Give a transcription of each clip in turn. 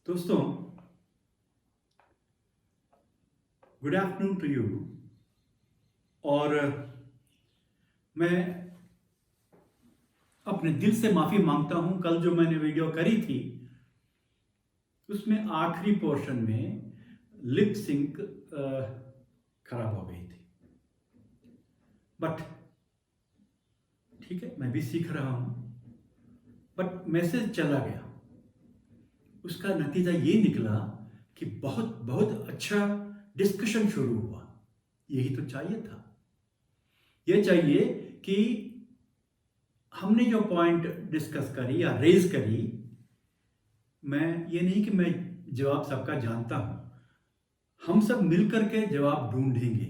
दोस्तों, good afternoon to you. और मैं अपने दिल से माफ़ी मांगता हूं। कल जो मैंने वीडियो करी थी उसमें आखिरी पोर्शन में लिप सिंक खराब हो गई थी। बट ठीक है, मैं भी सीख रहा हूं। बट मैसेज चला गया। उसका नतीजा ये निकला कि बहुत बहुत अच्छा डिस्कशन शुरू हुआ। यही तो चाहिए था। ये चाहिए कि हमने जो पॉइंट डिस्कस करी या रेज करी, मैं ये नहीं कि मैं जवाब सबका जानता हूं, हम सब मिलकर के जवाब ढूंढेंगे।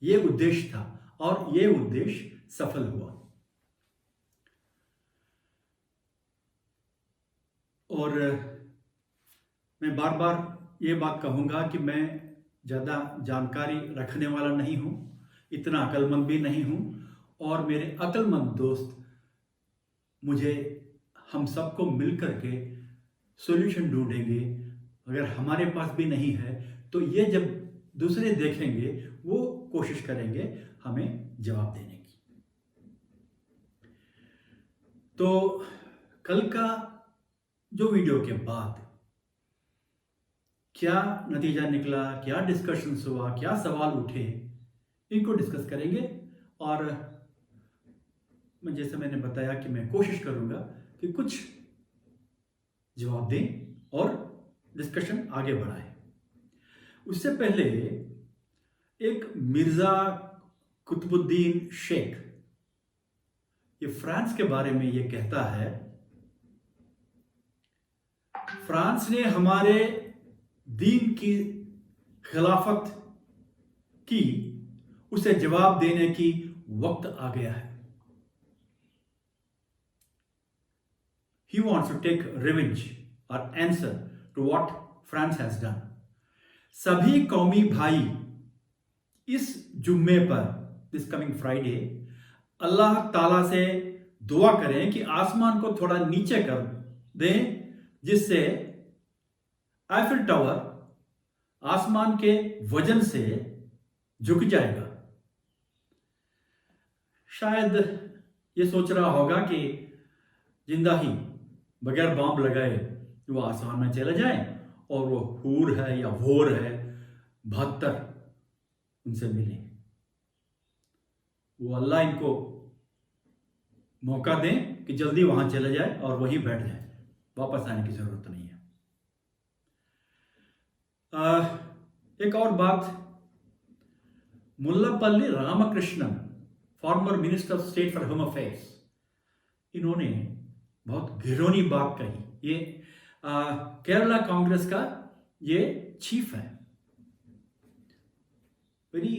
ये उद्देश्य था और ये उद्देश्य सफल हुआ। और मैं बार बार ये बात कहूँगा कि मैं ज़्यादा जानकारी रखने वाला नहीं हूँ, इतना अक्लमंद भी नहीं हूँ। और मेरे अक्लमंद दोस्त मुझे, हम सबको मिल करके सॉल्यूशन ढूंढेंगे। अगर हमारे पास भी नहीं है तो ये जब दूसरे देखेंगे वो कोशिश करेंगे हमें जवाब देने की। तो कल का जो वीडियो के बाद क्या नतीजा निकला, क्या डिस्कशंस हुआ, क्या सवाल उठे, इनको डिस्कस करेंगे। और जैसे मैंने बताया कि मैं कोशिश करूंगा कि कुछ जवाब दें और डिस्कशन आगे बढ़ाएं। उससे पहले एक मिर्जा कुतुबुद्दीन शेख, ये फ्रांस के बारे में ये कहता है, फ्रांस ने हमारे दीन की खिलाफत की, उसे जवाब देने की वक्त आ गया है। He wants to take revenge or answer to what France has done. सभी कौमी भाई इस जुम्मे पर, दिस कमिंग फ्राइडे, अल्लाह ताला से दुआ करें कि आसमान को थोड़ा नीचे कर दें, जिससे आईफिल टावर आसमान के वजन से झुक जाएगा। शायद ये सोच रहा होगा कि जिंदा ही बगैर बॉम्ब लगाए वो आसमान में चले जाएं और वो हूर है या वोर है 72 उनसे मिले। वो अल्लाह इनको मौका दें कि जल्दी वहां चले जाए और वहीं बैठ जाए, वापस आने की जरूरत नहीं है। एक और बात, Mullappally Ramakrishnan, former minister of state for home affairs, इन्होंने बहुत घिनौनी बात कही। ये केरला कांग्रेस का ये चीफ है। Very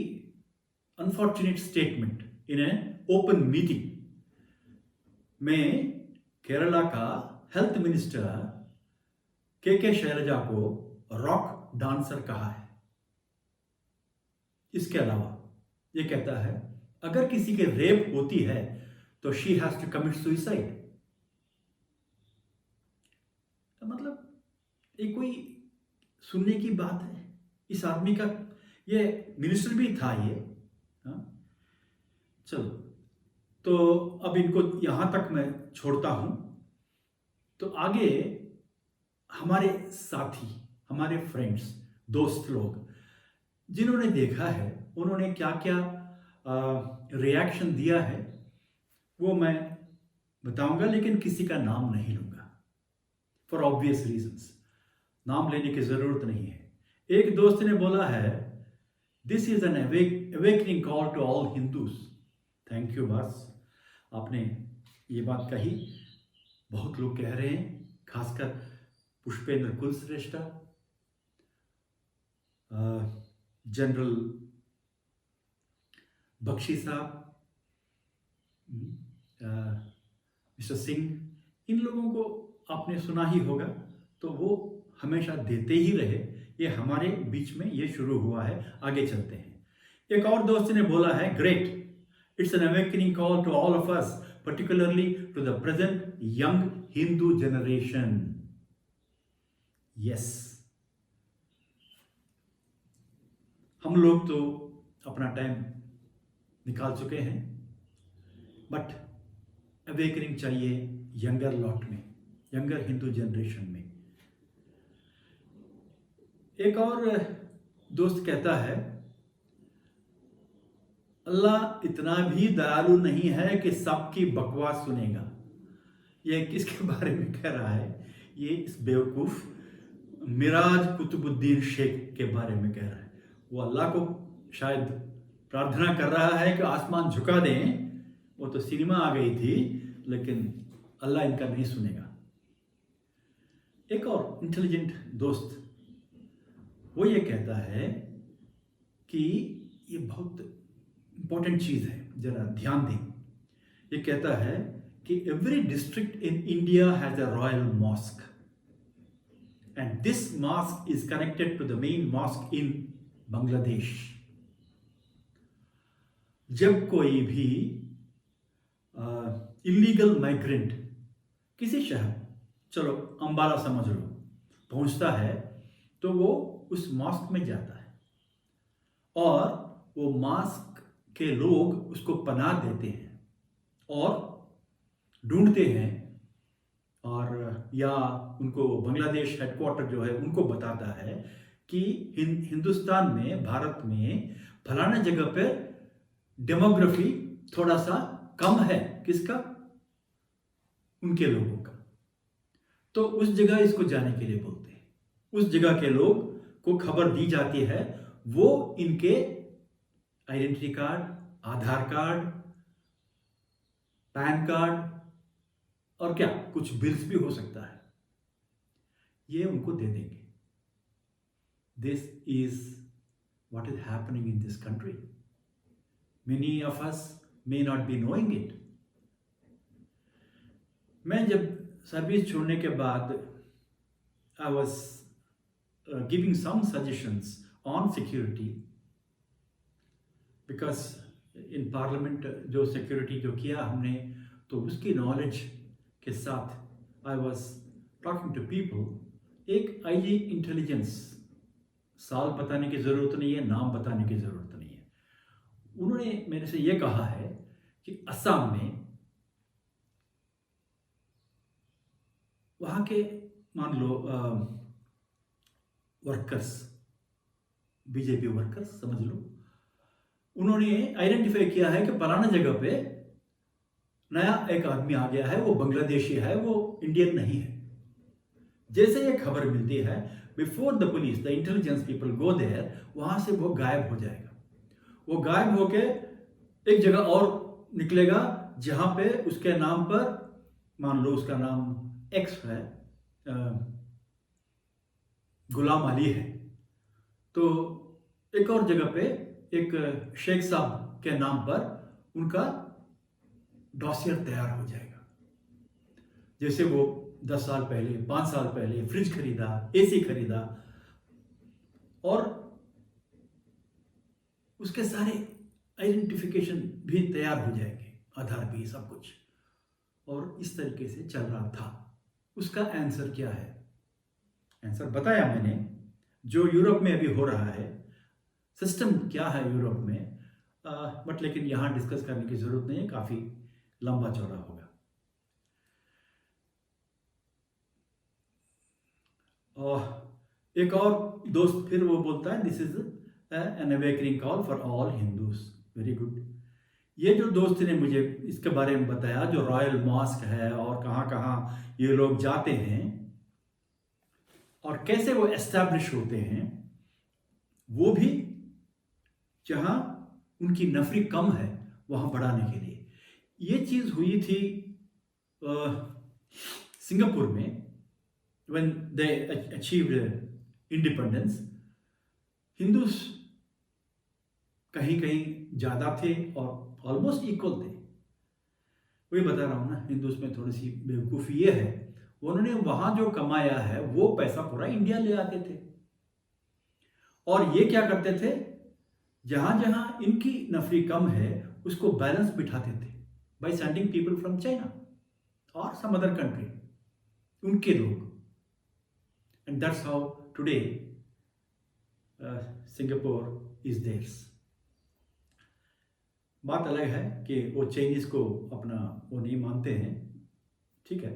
unfortunate statement in an open meeting में। केरला का हेल्थ मिनिस्टर के शैलजा को रॉक डांसर कहा है। इसके अलावा ये कहता है अगर किसी के रेप होती है तो she has to commit suicide. मतलब ये कोई सुनने की बात है? इस आदमी का, ये मिनिस्टर भी था ये। हाँ? चलो, तो अब इनको यहां तक मैं छोड़ता हूं। तो आगे हमारे साथी, हमारे फ्रेंड्स, दोस्त लोग जिन्होंने देखा है, उन्होंने क्या क्या रिएक्शन दिया है वो मैं बताऊंगा, लेकिन किसी का नाम नहीं लूंगा फॉर ऑब्वियस रीजंस। नाम लेने की जरूरत नहीं है। एक दोस्त ने बोला है, this is an awakening call to all Hindus. Thank you बस, आपने ये बात कही। बहुत लोग कह रहे हैं, खासकर पुष्पेंद्र कुलश्रेष्ठ, जनरल बख्शी साहब, मिस्टर सिंह, इन लोगों को आपने सुना ही होगा। तो वो हमेशा देते ही रहे। ये हमारे बीच में ये शुरू हुआ है, आगे चलते हैं। एक और दोस्त ने बोला है, great, it's an awakening call to all of us, particularly to the present young Hindu generation. Yes, हम लोग तो अपना टाइम निकाल चुके हैं, बट अवेकनिंग चाहिए यंगर लॉट में, यंगर हिंदू जनरेशन में। एक और दोस्त कहता है, अल्लाह इतना भी दयालु नहीं है कि सबकी बकवास सुनेगा। ये किसके बारे में कह रहा है? ये इस बेवकूफ़ मिराज कुतुबुद्दीन शेख के बारे में कह रहा है। वो अल्लाह को शायद प्रार्थना कर रहा है कि आसमान झुका दें। वो तो सिनेमा आ गई थी, लेकिन अल्लाह इनका नहीं सुनेगा। एक और इंटेलिजेंट दोस्त वो ये कहता है कि ये बहुत इंपॉर्टेंट चीज़ है, जरा ध्यान दें। ये कहता है कि every district in India has a royal mosque and this mosque is connected to the main mosque in Bangladesh. जब कोई भी इलीगल माइग्रेंट किसी शहर, चलो अंबाला समझ लो, पहुंचता है तो वो उस मॉस्क में जाता है और वो मॉस्क के लोग उसको पनाह देते हैं और ढूंढते हैं, और या उनको बांग्लादेश हेडक्वार्टर जो है उनको बताता है कि हिंदुस्तान में, भारत में फलाना जगह पे डेमोग्राफी थोड़ा सा कम है। किसका? उनके लोगों का। तो उस जगह इसको जाने के लिए बोलते हैं। उस जगह के लोग को खबर दी जाती है, वो इनके आइडेंटिटी कार्ड, आधार कार्ड, पैन कार्ड और क्या कुछ बिल्स भी हो सकता है, ये उनको दे देंगे। This is what is happening in this country. Many of us may not be knowing it. मैं जब सर्विस छोड़ने के बाद I was giving some suggestions on security, because in parliament जो सिक्योरिटी जो किया हमने, तो उसकी नॉलेज के साथ I was talking to people. एक आईजी इंटेलिजेंस, साल बताने की ज़रूरत नहीं है, नाम बताने की ज़रूरत नहीं है, उन्होंने मेरे से ये कहा है कि असम में वहाँ के मान लो वर्कर्स, बीजेपी वर्कर्स समझ लो, उन्होंने आइडेंटिफाई किया है कि फलाना जगह पे नया एक आदमी आ गया है, वो बांग्लादेशी है, वो इंडियन नहीं है। जैसे ये खबर मिलती है, before the police, the intelligence people go there, वहां से वो गायब हो जाएगा। वो गायब होके एक जगह और निकलेगा जहां पे उसके नाम पर, मान लो उसका नाम एक्स है, गुलाम अली है, तो एक और जगह पे एक शेख साहब के नाम पर उनका डॉसियर तैयार हो जाएगा। जैसे वो 10 साल पहले, 5 साल पहले फ्रिज खरीदा, एसी खरीदा, और उसके सारे आइडेंटिफिकेशन भी तैयार हो जाएंगे, आधार भी, सब कुछ। और इस तरीके से चल रहा था। उसका आंसर क्या है? आंसर बताया मैंने, जो यूरोप में अभी हो रहा है। सिस्टम क्या है यूरोप में, बट लेकिन यहाँ डिस्कस करने की जरूरत नहीं है, काफ़ी लंबा चौड़ा होगा। और एक और दोस्त फिर वो बोलता है, this is an awakening call for all Hindus. Very good. ये जो दोस्त ने मुझे इसके बारे में बताया, जो रॉयल मॉस्क है और कहाँ कहाँ ये लोग जाते हैं और कैसे वो एस्टैब्लिश होते हैं, वो भी जहाँ उनकी नफरी कम है वहाँ बढ़ाने के लिए। ये चीज़ हुई थी सिंगापुर में, when they achieved independence। Hindus कहीं कहीं ज़्यादा थे और ऑलमोस्ट इक्वल थे। वही बता रहा हूँ ना, हिंदूस में थोड़ी सी बेवकूफ़ी ये है, उन्होंने वहाँ जो कमाया है वो पैसा पूरा इंडिया ले आते थे, और ये क्या करते थे, जहाँ जहाँ इनकी नफरी कम है उसको बैलेंस बिठाते थे by sending people from China और सम अदर कंट्री, उनके लोग। And that's how today Singapore is theirs. बात अलग है कि वो चाइनीज को अपना वो नहीं मानते हैं, ठीक है।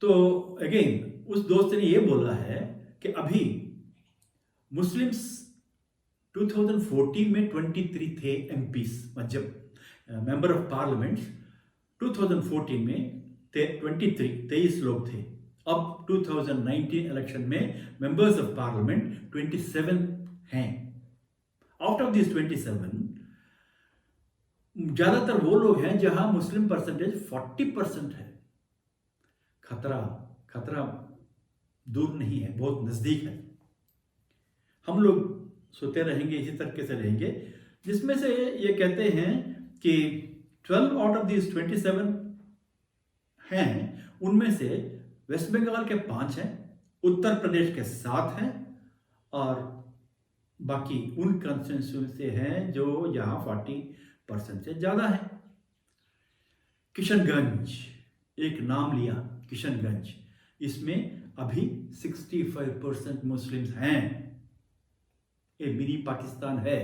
तो अगेन उस दोस्त ने ये बोला है कि अभी मुस्लिम्स 2014 में 23 थे एमपीस, मतलब मेंबर ऑफ पार्लियामेंट 2014 में थे 23 लोग थे। अब 2019 इलेक्शन में मेंबर्स ऑफ पार्लियामेंट 27 हैं। आउट ऑफ दिस 27 ज्यादातर वो लोग हैं जहां मुस्लिम परसेंटेज 40% है। खतरा दूर नहीं है, बहुत नजदीक है। हम लोग सोते रहेंगे, इसी तरीके से रहेंगे, जिसमें से ये कहते हैं कि 12 आउट ऑफ दिस 27 हैं, उनमें से वेस्ट बंगाल के 5 हैं, उत्तर प्रदेश के 7 हैं, और बाकी उन कॉन्स्टिट्यूंसी से हैं जो यहाँ 40% से ज़्यादा है। किशनगंज, एक नाम लिया किशनगंज, इसमें अभी 65% मुस्लिम्स हैं। ये मिनी पाकिस्तान है।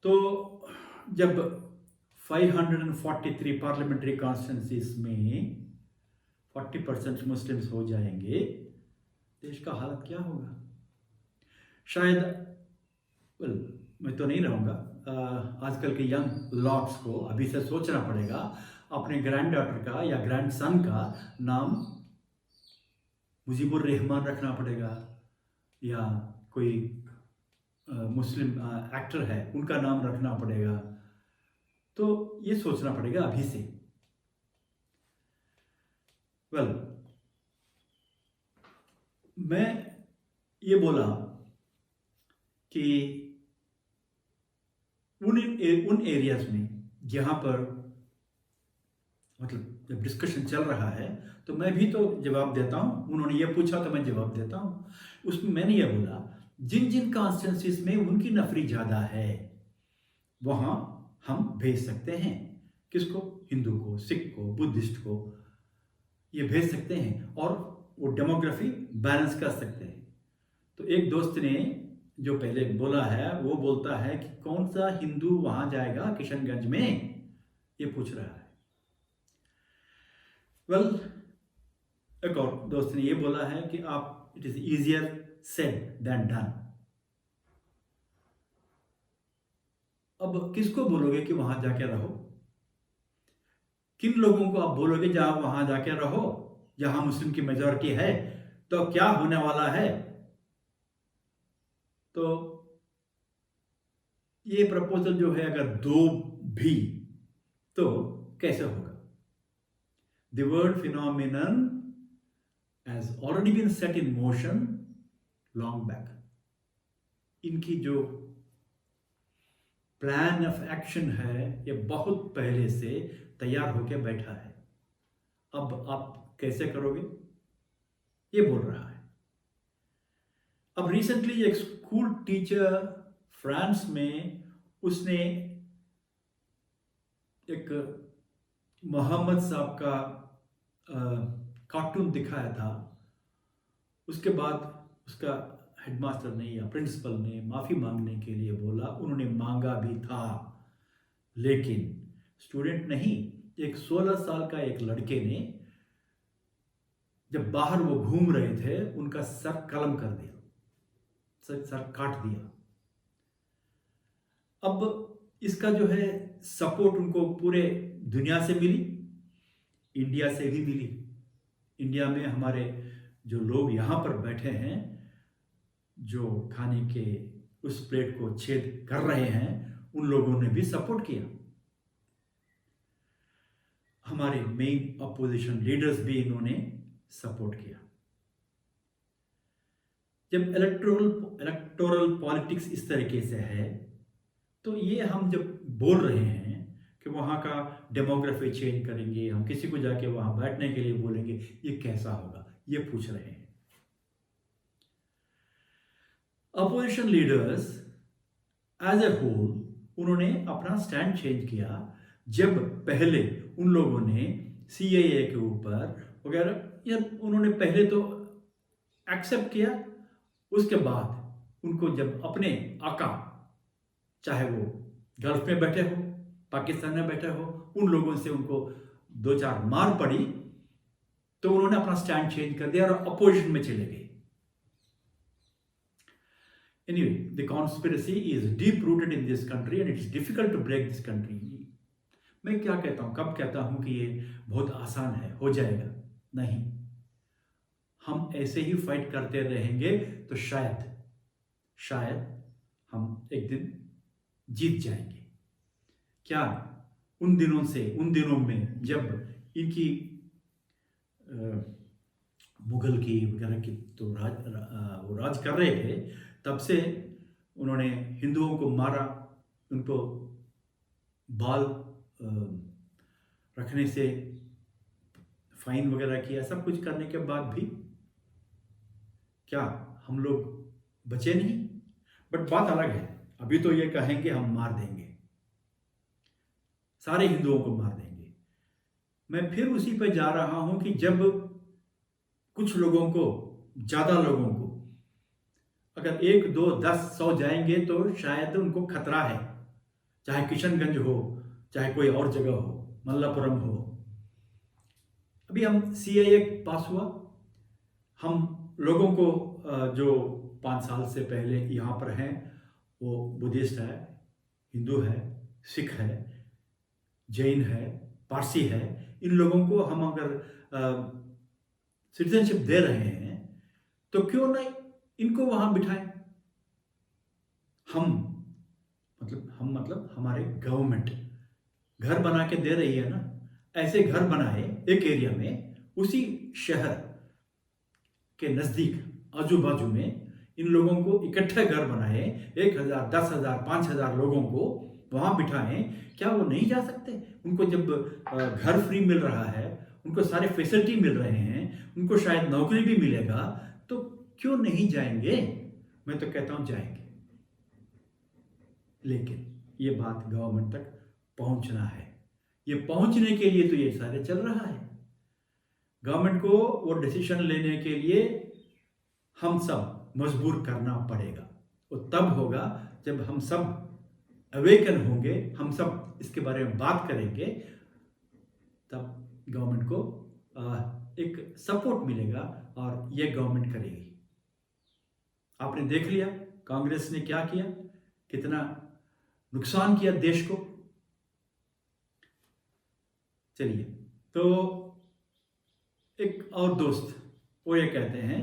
तो जब 543 पार्लियामेंट्री कॉन्स्टिट्यूंसीज में 40% मुस्लिम्स हो जाएंगे, देश का हालत क्या होगा? शायद मैं तो नहीं रहूँगा, आजकल के यंग लॉर्ड्स को अभी से सोचना पड़ेगा, अपने ग्रैंड डॉटर का या ग्रैंड सन का नाम मुजीबुर रहमान रखना पड़ेगा, या कोई मुस्लिम एक्टर है उनका नाम रखना पड़ेगा। तो ये सोचना पड़ेगा अभी से। मैं ये बोला कि उन एरियाज में जहाँ पर मतलब जब डिस्कशन चल रहा है तो मैं भी तो जवाब देता हूँ, उन्होंने ये पूछा तो मैं जवाब देता हूँ। उसमें मैंने ये बोला, जिन जिन कॉन्स्टिट्यूंसीज में उनकी नफरी ज़्यादा है वहाँ हम भेज सकते हैं। किसको? हिंदू को, सिख को, बुद्धिस्ट को, ये भेज सकते हैं और वो डेमोग्राफी बैलेंस कर सकते हैं। तो एक दोस्त ने जो पहले बोला है वो बोलता है कि कौन सा हिंदू वहाँ जाएगा किशनगंज में, ये पूछ रहा है। एक और दोस्त ने ये बोला है कि आप it is easier said than done. अब किसको बोलोगे कि वहां जाके रहो? किन लोगों को आप बोलोगे जहां वहां जाके रहो, जहां मुस्लिम की मेजॉरिटी है? तो क्या होने वाला है? तो ये प्रपोजल जो है अगर दो भी तो कैसे होगा? The word phenomenon has already been set in motion long back. इनकी जो प्लान ऑफ एक्शन है ये बहुत पहले से तैयार होकर बैठा है। अब आप कैसे करोगे, ये बोल रहा है। अब रिसेंटली एक स्कूल टीचर फ्रांस में, उसने एक मोहम्मद साहब का कार्टून दिखाया था। उसके बाद उसका हेडमास्टर ने या प्रिंसिपल ने माफ़ी मांगने के लिए बोला, उन्होंने मांगा भी था, लेकिन स्टूडेंट नहीं, एक 16 साल का एक लड़के ने जब बाहर वो घूम रहे थे उनका सर कलम कर दिया, सर काट दिया। अब इसका जो है सपोर्ट उनको पूरे दुनिया से मिली, इंडिया से भी मिली। इंडिया में हमारे जो लोग यहाँ पर बैठे हैं, जो खाने के उस प्लेट को छेद कर रहे हैं, उन लोगों ने भी सपोर्ट किया। हमारे मेन अपोजिशन लीडर्स भी इन्होंने सपोर्ट किया। जब इलेक्टोरल पॉलिटिक्स इस तरीके से है तो ये हम जब बोल रहे हैं कि वहाँ का डेमोग्राफी चेंज करेंगे, हम किसी को जाके वहाँ बैठने के लिए बोलेंगे, ये कैसा होगा, ये पूछ रहे हैं। Opposition leaders as a whole उन्होंने अपना स्टैंड चेंज किया जब पहले उन लोगों ने सीएए के ऊपर वगैरह ये उन्होंने पहले तो एक्सेप्ट किया, उसके बाद उनको जब अपने आका, चाहे वो गल्फ में बैठे हो, पाकिस्तान में बैठे हो, उन लोगों से उनको दो चार मार पड़ी, तो उन्होंने अपना स्टैंड चेंज कर दिया और अपोजिशन में चले गए। Anyway, the conspiracy is deep rooted in this country and it's difficult to break this country. मैं क्या कहता हूँ, कब कहता हूँ कि ये बहुत आसान है, हो जाएगा? नहीं, हम ऐसे ही फाइट करते रहेंगे तो शायद हम एक दिन जीत जाएंगे। क्या उन दिनों में जब इनकी मुगल की वगैरह की तो वो राज कर रहे थे, तब से उन्होंने हिंदुओं को मारा, उनको बाल रखने से फाइन वगैरह किया, सब कुछ करने के बाद भी क्या हम लोग बचे नहीं? बट बात अलग है, अभी तो ये कहेंगे हम मार देंगे, सारे हिंदुओं को मार देंगे। मैं फिर उसी पे जा रहा हूं कि जब कुछ लोगों को, ज्यादा लोगों को, अगर 1, 2, 10, 100 जाएंगे तो शायद उनको खतरा है, चाहे किशनगंज हो, चाहे कोई और जगह हो, मल्लापुरम हो। अभी हम CAA पास हुआ, हम लोगों को जो 5 साल से पहले यहाँ पर हैं, वो बुद्धिस्ट है, हिंदू है, सिख है, जैन है, पारसी है, इन लोगों को हम अगर सिटीजनशिप दे रहे हैं तो क्यों नहीं इनको वहां बिठाएं? हम मतलब हमारे गवर्नमेंट घर बना के दे रही है ना, ऐसे घर बनाए एक एरिया में, उसी शहर के नजदीक आजू बाजू में इन लोगों को इकट्ठे घर बनाए, 1000, 10,000, 5,000 लोगों को वहां बिठाएं। क्या वो नहीं जा सकते? उनको जब घर फ्री मिल रहा है, उनको सारे फैसिलिटी मिल रहे हैं, उनको शायद नौकरी भी मिलेगा, तो क्यों नहीं जाएंगे? मैं तो कहता हूं जाएंगे, लेकिन ये बात गवर्नमेंट तक पहुंचना है। ये पहुंचने के लिए तो ये सारे चल रहा है। गवर्नमेंट को वो डिसीजन लेने के लिए हम सब मजबूर करना पड़ेगा। वो तब होगा जब हम सब अवेकन होंगे, हम सब इसके बारे में बात करेंगे, तब गवर्नमेंट को एक सपोर्ट मिलेगा और ये गवर्नमेंट करेगी। आपने देख लिया कांग्रेस ने क्या किया, कितना नुकसान किया देश को। चलिए, तो एक और दोस्त वो ये कहते हैं,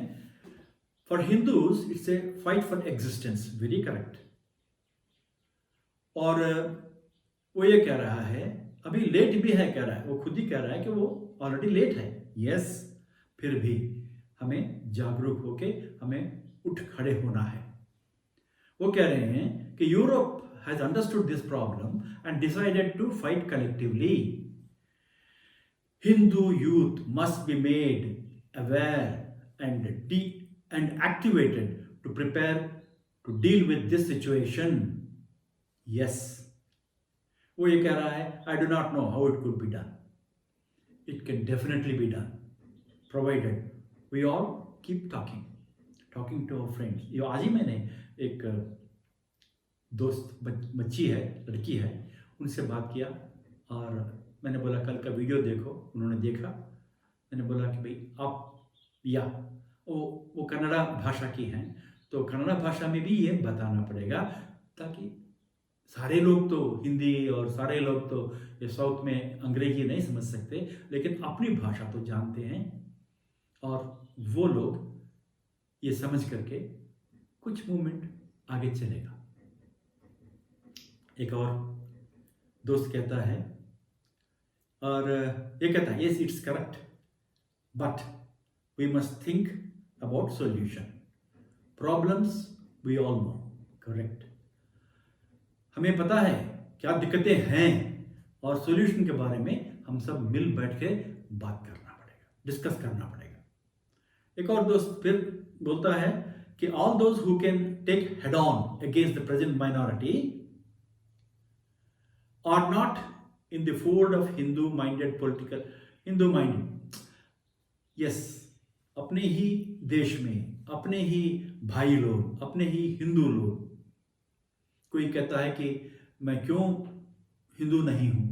for Hindus it's a fight for existence, very correct. और वो ये कह रहा है, अभी लेट भी है, कह रहा है, वो खुद ही कह रहा है कि वो ऑलरेडी लेट है। यस, फिर भी हमें जागरूक होके हमें उठ खड़े होना है। वो कह रहे हैं कि Europe has understood this problem and decided to fight collectively. Hindu youth must be made aware and activated to prepare to deal with this situation. Yes. वो ये कह रहा है, I do not know how it could be done. It can definitely be done, provided we all keep talking to our friends. ये आज ही मैंने एक दोस्त, बच्ची है, लड़की है, उनसे बात किया और मैंने बोला कल का वीडियो देखो। उन्होंने देखा। मैंने बोला कि भाई आप वो कन्नड़ा भाषा की हैं, तो कन्नड़ा भाषा में भी ये बताना पड़ेगा, ताकि सारे लोग तो हिंदी और सारे लोग तो ये साउथ में अंग्रेजी नहीं समझ सकते, लेकिन अपनी भाषा तो जानते हैं, और वो लोग ये समझ करके कुछ मूवमेंट आगे चलेगा। एक और दोस्त कहता है, और ये कहता है, yes it's correct, but we must think about solution, problems we all know, correct. हमें पता है क्या दिक्कतें हैं, और सॉल्यूशन के बारे में हम सब मिल बैठ के बात करना पड़ेगा, डिस्कस करना पड़ेगा। एक और दोस्त फिर बोलता है कि all those who can take head on against the present minority are not in the fold of Hindu minded. Yes, अपने ही देश में अपने ही भाई लोग, अपने ही हिंदू लोग, कोई कहता है कि मैं क्यों हिंदू नहीं हूं,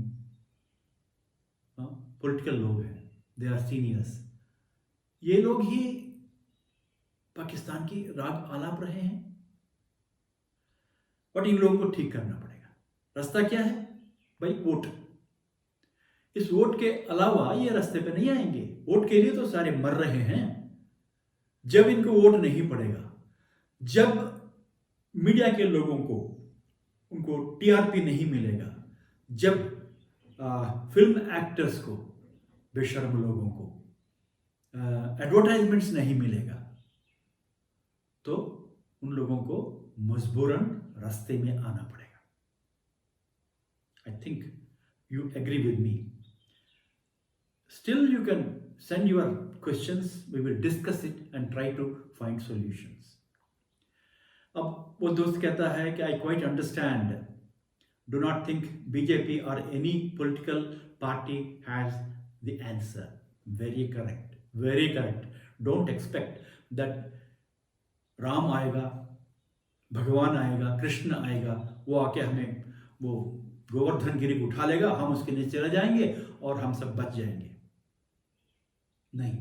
पॉलिटिकल लोग हैं, दे आर सीनियर्स, ये लोग ही पाकिस्तान की राग आलाप रहे हैं। बट इन लोगों को ठीक करना पड़ेगा। रास्ता क्या है भाई? वोट। इस वोट के अलावा ये रास्ते पे नहीं आएंगे। वोट के लिए तो सारे मर रहे हैं। जब इनको वोट नहीं पड़ेगा, जब मीडिया के लोगों को उनको टीआरपी नहीं मिलेगा, जब फिल्म एक्टर्स को, बेशर्म लोगों को एडवर्टाइजमेंट्स नहीं मिलेगा, तो उन लोगों को मजबूरन रास्ते में आना पड़ेगा। I think you agree with me. Still you can send your questions, we will discuss it and try to find solutions. अब वो दोस्त कहता है कि I quite understand, do not think BJP or any political party has the answer. Very correct, very correct. Don't expect that Ram आएगा, भगवान आएगा, कृष्ण आएगा, वो आके हमें वो गोवर्धन गिरी को उठा लेगा, हम उसके नीचे चले जाएंगे और हम सब बच जाएंगे। नहीं,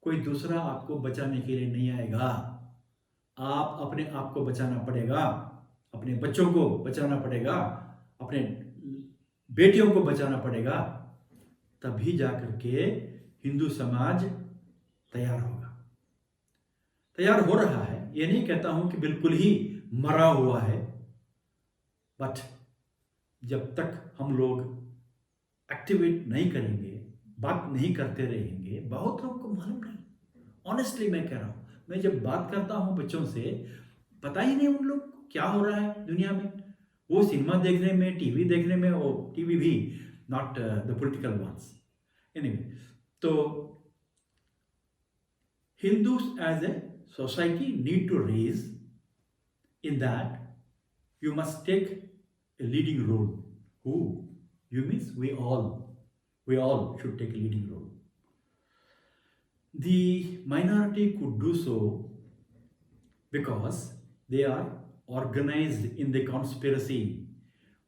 कोई दूसरा आपको बचाने के लिए नहीं आएगा। आप अपने आप को बचाना पड़ेगा, अपने बच्चों को बचाना पड़ेगा, अपने बेटियों को बचाना पड़ेगा, तभी जाकर के हिंदू समाज तैयार होगा। तैयार हो रहा है, ये नहीं कहता हूं कि बिल्कुल ही मरा हुआ है, बट जब तक हम लोग एक्टिवेट नहीं करेंगे, बात नहीं करते रहेंगे, बहुत लोगों को मालूम नहीं। ऑनेस्टली मैं कह रहा हूं, मैं जब बात करता हूं बच्चों से, पता ही नहीं उन लोग को क्या हो रहा है दुनिया में। वो सिनेमा देखने में, टीवी देखने में, और टीवी भी not the political ones. Anyway, तो Hindus as a society need to raise in that you must take a leading role. Who? You means we all. We all should take a leading role. The minority could do so because they are organized in the conspiracy.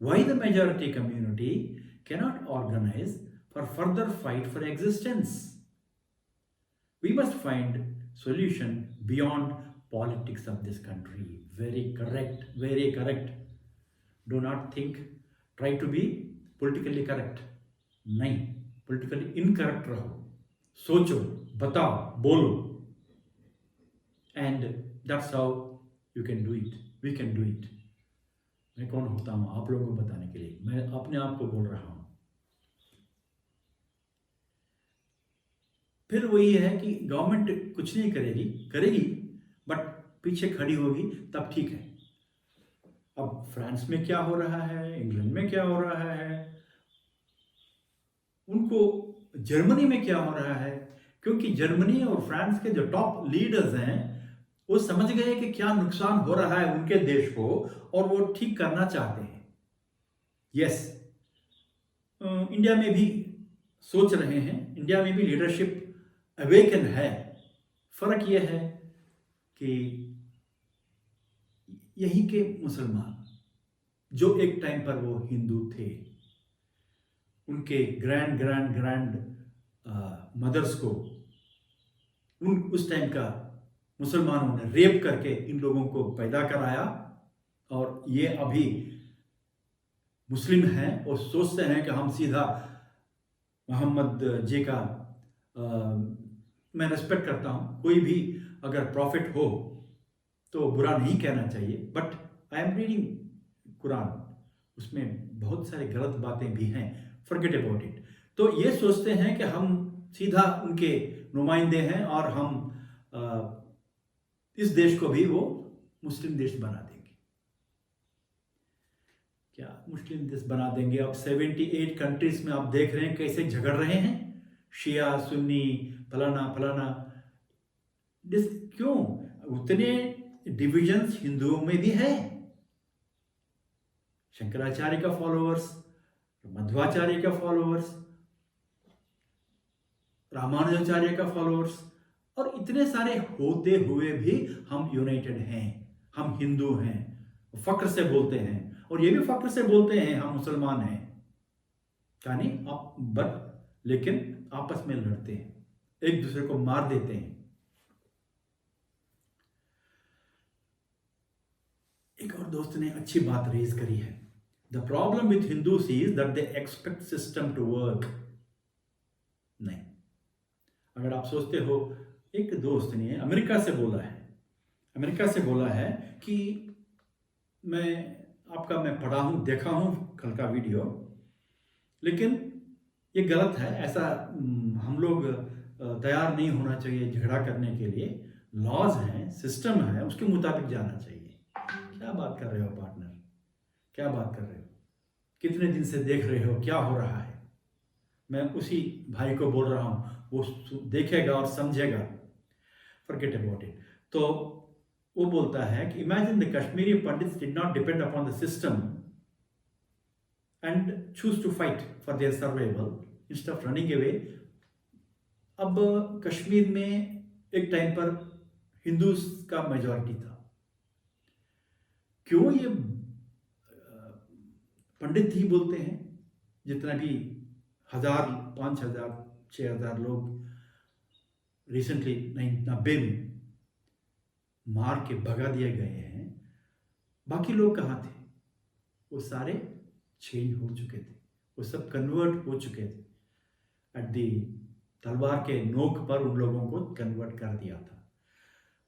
Why the majority community cannot organize for further fight for existence? We must find solution beyond politics of this country. Very correct, very correct. Do not think, try to be politically correct. नहीं, politically incorrect रहो, सोचो, बताओ, बोलो, and that's how you can do it, we can do it. मैं कौन होता हूं आप लोगों को बताने के लिए? मैं अपने आप को बोल रहा हूं। फिर वही है कि गवर्नमेंट कुछ नहीं करेगी, बट पीछे खड़ी होगी तब ठीक है। अब फ्रांस में क्या हो रहा है, इंग्लैंड में क्या हो रहा है, उनको जर्मनी में क्या हो रहा है, क्योंकि जर्मनी और फ्रांस के जो टॉप लीडर्स हैं वो समझ गए कि क्या नुकसान हो रहा है उनके देश को, और वो ठीक करना चाहते हैं। यस, इंडिया में भी सोच रहे हैं, इंडिया में भी लीडरशिप अवेकन है। फर्क यह है कि यहीं के मुसलमान जो एक टाइम पर वो हिंदू थे, उनके ग्रैंड मदर्स को उस टाइम का मुसलमानों ने रेप करके इन लोगों को पैदा कराया, और ये अभी मुस्लिम हैं और सोचते हैं कि हम सीधा मोहम्मद जी का मैं रेस्पेक्ट करता हूं, कोई भी अगर प्रॉफिट हो तो बुरा नहीं कहना चाहिए, but I am reading Quran, उसमें बहुत सारी गलत बातें भी हैं, फॉरगेट अबाउट इट। तो ये सोचते हैं कि हम सीधा उनके नुमाइंदे हैं और हम इस देश को भी वो मुस्लिम देश बना देंगे। क्या मुस्लिम देश बना देंगे? अब 78 कंट्रीज में आप देख रहे हैं कैसे झगड़ रहे हैं, शिया सुन्नी फलाना। क्यों? उतने डिविजन्स हिंदुओं में भी है। शंकराचार्य का फॉलोअर्स, मध्वाचार्य का फॉलोअर्स, रामानुजाचार्य का फॉलोअर्स, और इतने सारे होते हुए भी हम यूनाइटेड हैं, हम हिंदू हैं, फक्र से बोलते हैं, और ये भी फक्र से बोलते हैं हम मुसलमान हैं। यानी आप बट लेकिन आपस में लड़ते हैं, एक दूसरे को मार देते हैं। एक और दोस्त ने अच्छी बात रेज करी है, the problem with Hindus is that they expect system to work. नहीं, अगर आप सोचते हो, एक दोस्त ने अमेरिका से बोला है कि मैं पढ़ा हूं, देखा हूं कल का वीडियो, लेकिन ये गलत है, ऐसा हम लोग तैयार नहीं होना चाहिए झगड़ा करने के लिए। लॉज हैं, सिस्टम है, उसके मुताबिक जाना चाहिए। क्या बात कर रहे हो पार्टनर, क्या बात कर रहे हो? कितने दिन से देख रहे हो क्या हो रहा है? मैं उसी भाई को बोल रहा हूँ, वो देखेगा और समझेगा। Forget about it. तो वो बोलता है कि imagine the Kashmiri Pandits did not depend upon the system and choose to fight for their survival instead of running away. अब कश्मीर में एक टाइम पर हिंदूज का मेजॉरिटी था। क्यों ये पंडित ही बोलते हैं, जितना भी 1000, 5000, 6000 लोग रिसेंटली 90 में मार के भगा दिए गए हैं, बाकी लोग कहाँ थे? वो सारे चेंज हो चुके थे, वो सब कन्वर्ट हो चुके थे। एट दी तलवार के नोक पर उन लोगों को कन्वर्ट कर दिया था।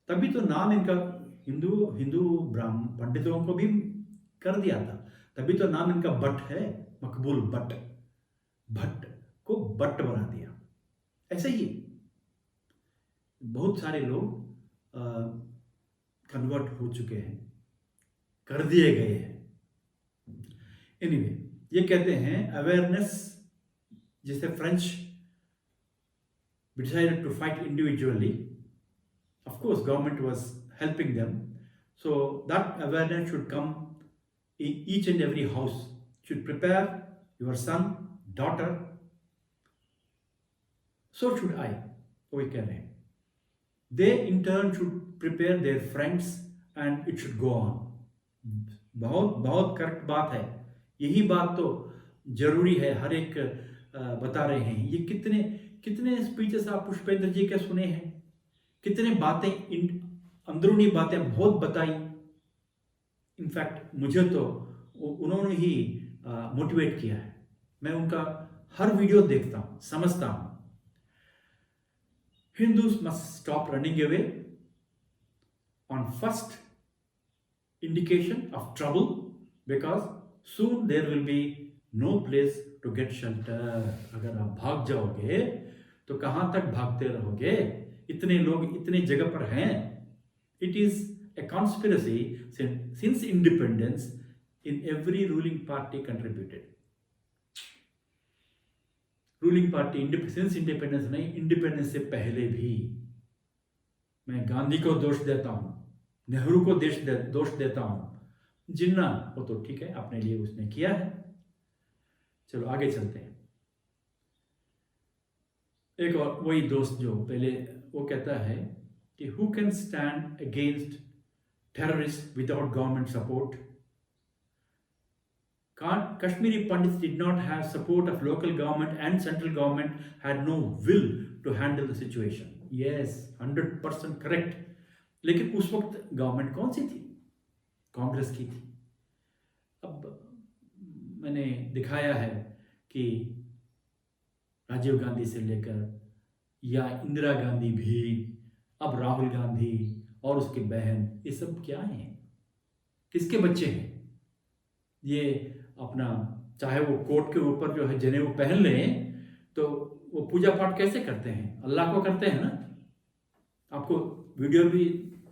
तभी तो नाम इनका हिंदू ब्राह्मण पंडितों को भी कर दिया था, तभी तो नाम इनका भट्ट है, मकबूल भट्ट। भट्ट को भट्ट बना दिया। ऐसे ही बहुत सारे लोग कन्वर्ट हो चुके हैं, कर दिए गए हैं। एनीवे, ये कहते हैं अवेयरनेस, जिसे French decided to fight individually. Of course, government was helping them. So that awareness should come in each and every house. Should prepare your son, daughter. So should I. वो कह रहे हैं। They in turn should prepare their friends and it should go on. बहुत बहुत correct बात है। यही बात तो जरूरी है, हर एक बता रहे हैं। ये कितने स्पीचेस आप पुष्पेंद्र जी के सुने हैं, कितने बातें, अंदरूनी बातें बहुत बताई। इनफैक्ट मुझे तो उन्होंने ही मोटिवेट किया है। मैं उनका हर वीडियो देखता हूं, समझता हूं। Hindus must stop running away on first indication of trouble, because soon there will be no place to get shelter. अगर आप भाग जाओगे तो कहां तक भागते रहोगे? इतने लोग इतने जगह पर हैं। It is a conspiracy since independence. In every ruling party contributed. Ruling party since independence नहीं, इंडिपेंडेंस से पहले भी। मैं गांधी को दोष देता हूं, नेहरू को दोष देता हूं। जिन्ना वो तो ठीक है, अपने लिए उसने किया है। चलो आगे चलते हैं। एक और वही दोस्त जो पहले, वो कहता है कि who can stand against terrorist without government support? Kashmiri Pandits did not have support of local government and central government had no will to handle the situation. Yes, 100% correct. लेकिन उस वक्त गवर्नमेंट कौन सी थी? कांग्रेस की थी। अब मैंने दिखाया है कि राजीव गांधी से लेकर या इंदिरा गांधी भी, अब राहुल गांधी और उसकी बहन, ये सब क्या हैं? किसके बच्चे हैं? ये अपना, चाहे वो कोट के ऊपर जो है जनेऊ पहन लें, तो वो पूजा पाठ कैसे करते हैं? अल्लाह को करते हैं ना। आपको वीडियो भी,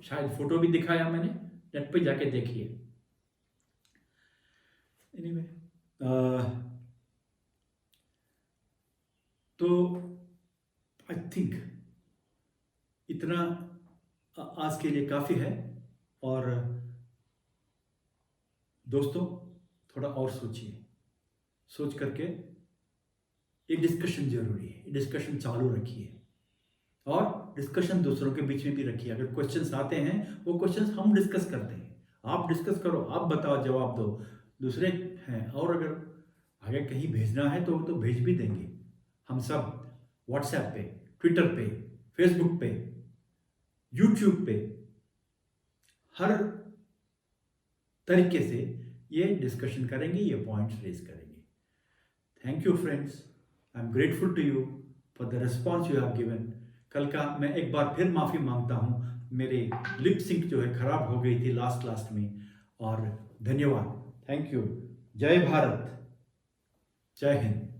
शायद फोटो भी दिखाया मैंने, नेट पे जाके देखिए। एनीवे, तो आई थिंक इतना आज के लिए काफ़ी है। और दोस्तों, थोड़ा और सोचिए, सोच करके एक डिस्कशन जरूरी है, डिस्कशन चालू रखिए और डिस्कशन दूसरों के बीच में भी रखिए। अगर क्वेश्चंस आते हैं वो क्वेश्चंस हम डिस्कस करते हैं, आप डिस्कस करो, आप बताओ, जवाब दो, दूसरे हैं। और अगर आगे कहीं भेजना है तो वो तो भेज भी देंगे। हम सब व्हाट्सएप पे, ट्विटर पे, फेसबुक पे, यूट्यूब पे, हर तरीके से ये डिस्कशन करेंगे, ये पॉइंट्स रेज करेंगे। Thank you friends, I am grateful to you for the response you have given. कल का मैं एक बार फिर माफ़ी मांगता हूँ, मेरे लिप सिंक जो है ख़राब हो गई थी लास्ट में। और धन्यवाद, थैंक यू। जय भारत, जय हिंद।